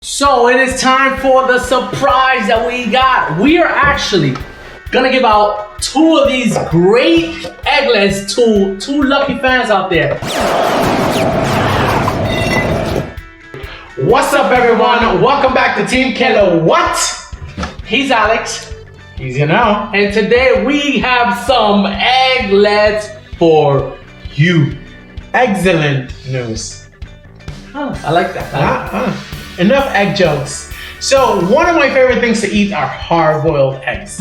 So it is time for the surprise that we got. We are actually gonna give out 2 of these great Egglettes to 2 lucky fans out there. What's up, everyone? Welcome back to Team Kilowatt. He's Alex. He's Yanao. And today we have some Egglettes for you. Excellent news. I like that. Enough egg jokes. So one of my favorite things to eat are hard-boiled eggs.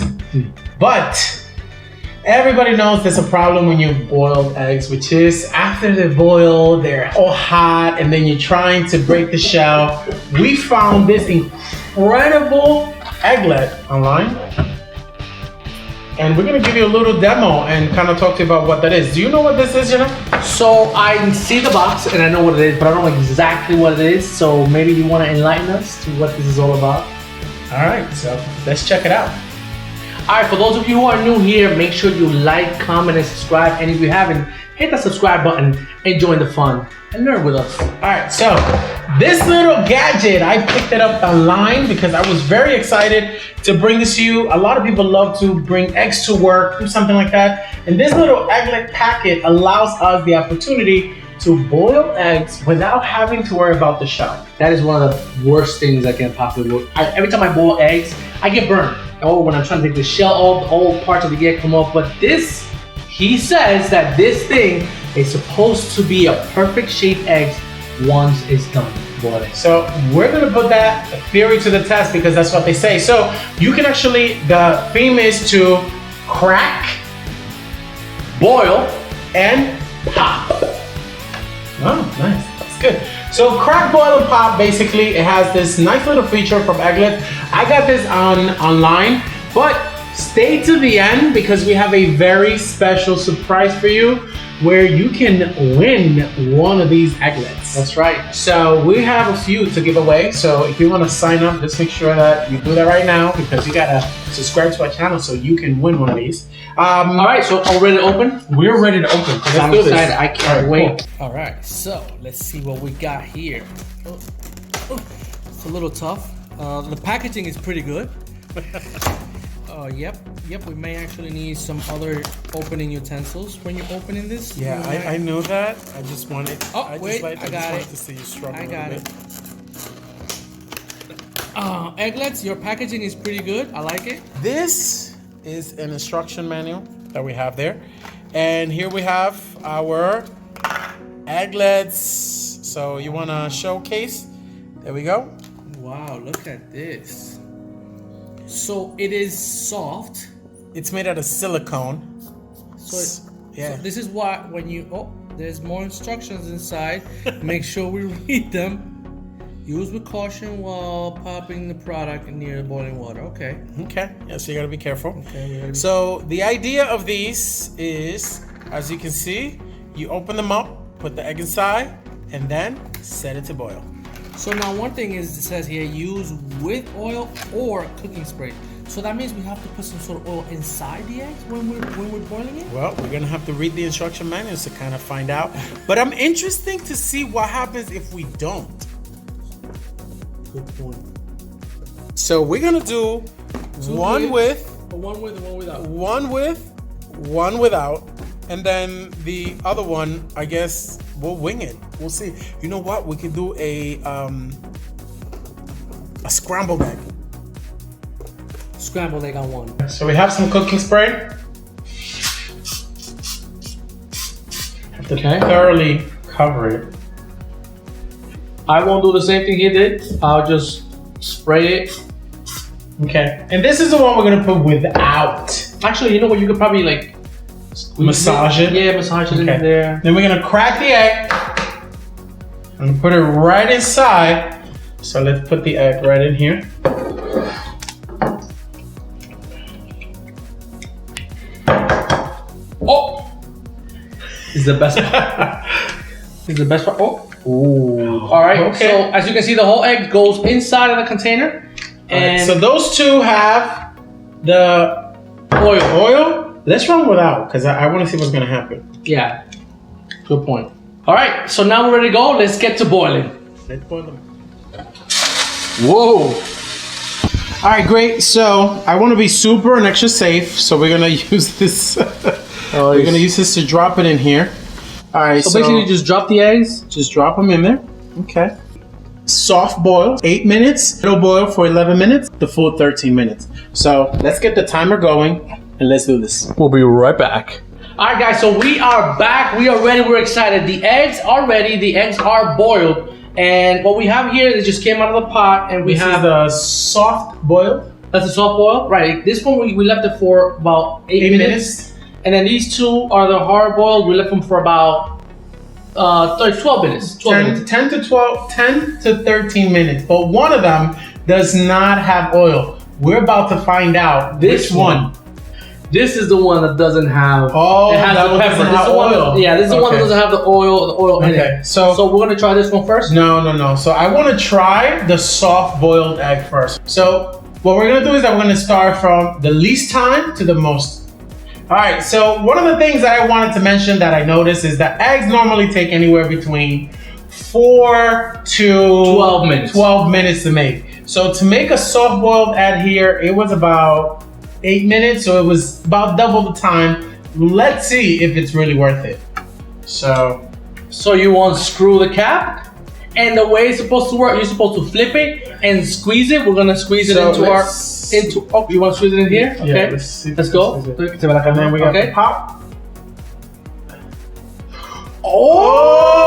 But everybody knows there's a problem when you boil eggs, which is after they boil, they're all hot, and then you're trying to break the shell. We found this incredible Egglette online. And we're gonna give you a little demo and kind of talk to you about what that is. Do you know what this is, So I see the box and I know what it is, but I don't know exactly what it is. So maybe you want to enlighten us to what this is all about. All right, so let's check it out. All right, for those of you who are new here, make sure you like, comment, and subscribe. And if you haven't, hit that subscribe button and join the fun and learn with us. All right, so this little gadget, I picked it up online because I was very excited to bring this to you. A lot of people love to bring eggs to work, do something like that. And this little Egglette packet allows us the opportunity to boil eggs without having to worry about the shell. That is one of the worst things that can possibly work. Every time I boil eggs, I get burned. Oh, when I'm trying to take the shell off, all parts of the egg come off. But this, he says that this thing is supposed to be a perfect shaped egg once it's done boiling. So we're gonna put that theory to the test because that's what they say. So you can actually, the theme is to crack, boil, and pop. Oh, nice, that's good. So crack, boil, and pop, basically it has this nice little feature from Egglette. I got this online, but stay to the end because we have a very special surprise for you where you can win one of these Egglettes. That's right. So we have a few to give away. So if you want to sign up, just make sure that you do that right now because you gotta subscribe to our channel so you can win one of these. All right, so are we ready to open? We're ready to open. I'm excited. I can't wait. Cool. All right, so let's see what we got here. It's a little tough. The packaging is pretty good. Yep, we may actually need some other opening utensils when you're opening this. Yeah, I know that. I just wanted. I got it. To see you struggle. I got it. Egglettes, your packaging is pretty good. I like it. This is an instruction manual that we have there, and here we have our Egglettes. So you want to showcase? There we go. Wow, look at this. So it is soft. It's made out of silicone. So this is why when you there's more instructions inside. Make sure we read them. Use with caution while popping the product near the boiling water. Okay. Yeah, so you gotta be careful. Okay. So the idea of these is, as you can see, you open them up, put the egg inside, and then set it to boil. So now one thing is, it says here, use with oil or cooking spray. So that means we have to put some sort of oil inside the eggs when we're boiling it? Well, we're gonna have to read the instruction manuals to kind of find out. But I'm interested to see what happens if we don't. Good point. So we're gonna do one with, and one without. one with, one without, and then the other one, I guess we'll wing it. We'll see. You know what? We could do a scrambled egg. Scrambled egg on one. So we have some cooking spray. Have to thoroughly cover it. I won't do the same thing he did. I'll just spray it. Okay. And this is the one we're gonna put without. Actually, you know what? You could probably like massage it. Yeah, massage it in there. Then we're gonna crack the egg and put it right inside. So let's put the egg right in here. Oh! This is the best part. This is the best part. Oh! Ooh. Alright, okay. So as you can see, the whole egg goes inside of the container. And right, so those two have the oil. Let's run without, because I want to see what's going to happen. Yeah, good point. All right, so now we're ready to go. Let's get to boiling. Let's boil them. Whoa. All right, great. So I want to be super and extra safe. So we're gonna use this. We're gonna use this to drop it in here. All right. So basically, just drop the eggs. Just drop them in there. Okay. Soft boil 8 minutes. Middle boil for 11 minutes. The full 13 minutes. So let's get the timer going and let's do this. We'll be right back. All right, guys. So we are back. We are ready. We're excited. The eggs are ready. The eggs are boiled. And what we have here is just came out of the pot, and we have the soft boil. That's a soft boil, right? This one we left it for about 8 minutes. And then these two are the hard boiled. We left them for about 12 minutes. 10 to 13 minutes. But one of them does not have oil. We're about to find out this one. This is the one that doesn't have. Oh, it has the pepper. This oil. Yeah, this is the one that doesn't have the oil in it. So we're gonna try this one first. No. So I want to try the soft boiled egg first. So what we're gonna do is that we're gonna start from the least time to the most. All right. So one of the things that I wanted to mention that I noticed is that eggs normally take anywhere between 4 to 12 minutes. 12 minutes to make. So to make a soft boiled egg here, it was about 8 minutes, so it was about double the time. Let's see if it's really worth it. So you unscrew the cap, and the way it's supposed to work, you're supposed to flip it and squeeze it. We're gonna squeeze it into oh, you want to squeeze it in here? Okay, yeah, let's go. And then we got the pop. Oh,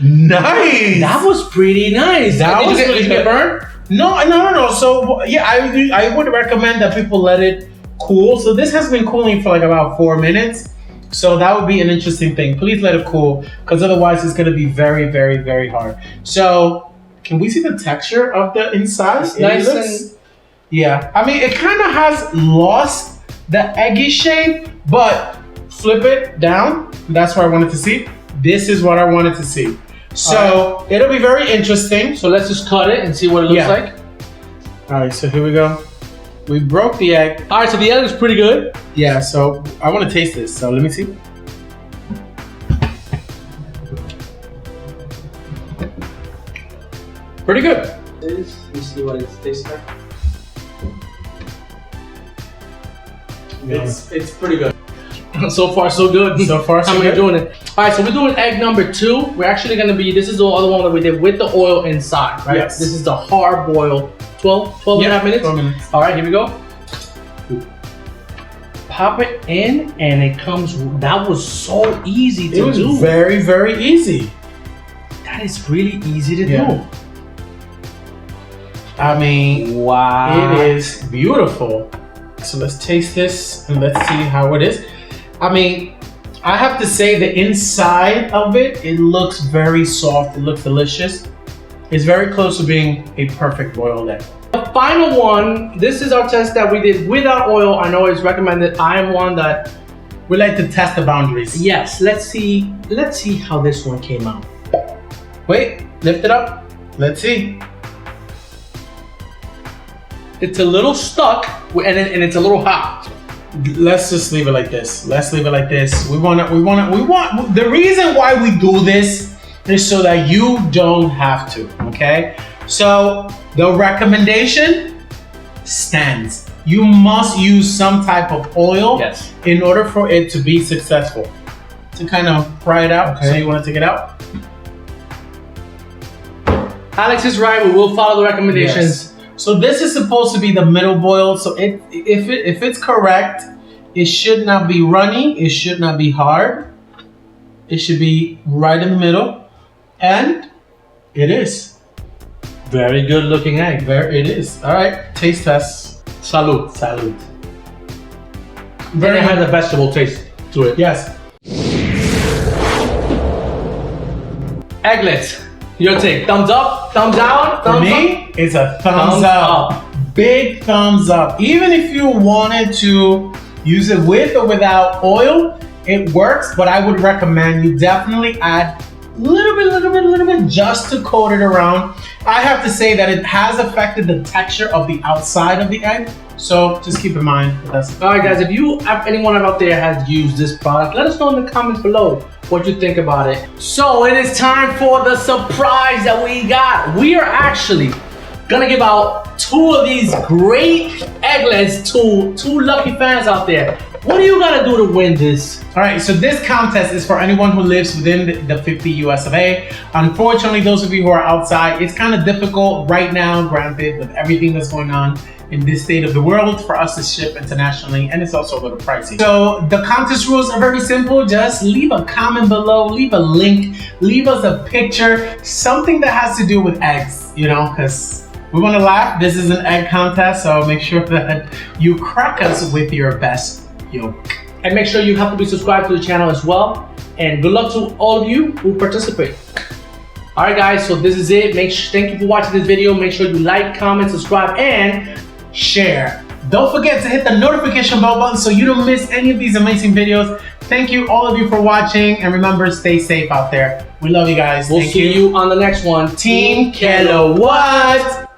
nice! That was pretty nice. Did you get burned? No. So yeah, I would recommend that people let it cool. So this has been cooling for like about 4 minutes. So that would be an interesting thing. Please let it cool, because otherwise it's gonna be very, very, very hard. So can we see the texture of the inside? It's nice and yeah. I mean, it kind of has lost the eggy shape, but flip it down. That's what I wanted to see. This is what I wanted to see. So it'll be very interesting. So let's just cut it and see what it looks like. All right, so here we go. We broke the egg. All right, so the egg is pretty good. Yeah, so I want to taste this. So let me see. Pretty good. Let me see what it tastes like. It's pretty good. So far, so good. So far, so How good. we're doing it. All right, so we're doing egg number 2. We're actually gonna be. This is the other one that we did with the oil inside, right? Yes. This is the hard boil. 12 and a half minutes. 12 minutes. All right, here we go. Pop it in, and it comes. That was so easy to do. It was very, very easy. That is really easy to do. I mean, wow. It is beautiful. So let's taste this and let's see how it is. I mean, I have to say the inside of it, it looks very soft. It looks delicious. It's very close to being a perfect boiled egg. The final one, this is our test that we did without oil. I know it's recommended. I am one that we like to test the boundaries. Yes, let's see how this one came out. Wait, lift it up. Let's see. It's a little stuck and it's a little hot. Let's just leave it like this. Let's leave it like this. We want the reason why we do this is so that you don't have to, okay? So the recommendation stands. You must use some type of oil in order for it to be successful. To kind of fry it out, so you want to take it out? Alex is right, we will follow the recommendations. Yes. So this is supposed to be the middle boil. So if it's correct, it should not be runny. It should not be hard. It should be right in the middle, and it is. Very good looking egg. There it is. All right, taste test. Salud. Salud. Very has a vegetable taste to it. Yes. Egglettes. Your take. Thumbs up, thumbs down, thumbs For me, up. It's a thumbs up. Big thumbs up. Even if you wanted to use it with or without oil, it works, but I would recommend you definitely add a little bit just to coat it around. I have to say that it has affected the texture of the outside of the egg, so just keep in mind. All right, guys, if anyone out there has used this product, let us know in the comments below. what you think about it. So it is time for the surprise that we got. We are actually gonna give out 2 of these great Egglettes to 2 lucky fans out there. What do you gotta do to win this? All right, so this contest is for anyone who lives within the 50 US of A. Unfortunately, those of you who are outside, it's kind of difficult right now, granted, with everything that's going on in this state of the world, for us to ship internationally, and it's also a little pricey. So the contest rules are very simple. Just leave a comment below, leave a link, leave us a picture, something that has to do with eggs, you know, because we want to laugh. This is an egg contest, so make sure that you crack us with your best yolk. And make sure you have to be subscribed to the channel as well. And good luck to all of you who participate. All right, guys, so this is it. Thank you for watching this video. Make sure you like, comment, subscribe, and share. Don't forget to hit the notification bell button so you don't miss any of these amazing videos. Thank you, all of you, for watching. And remember, stay safe out there. We love you guys. We'll see you on the next one. Team Kilowatt.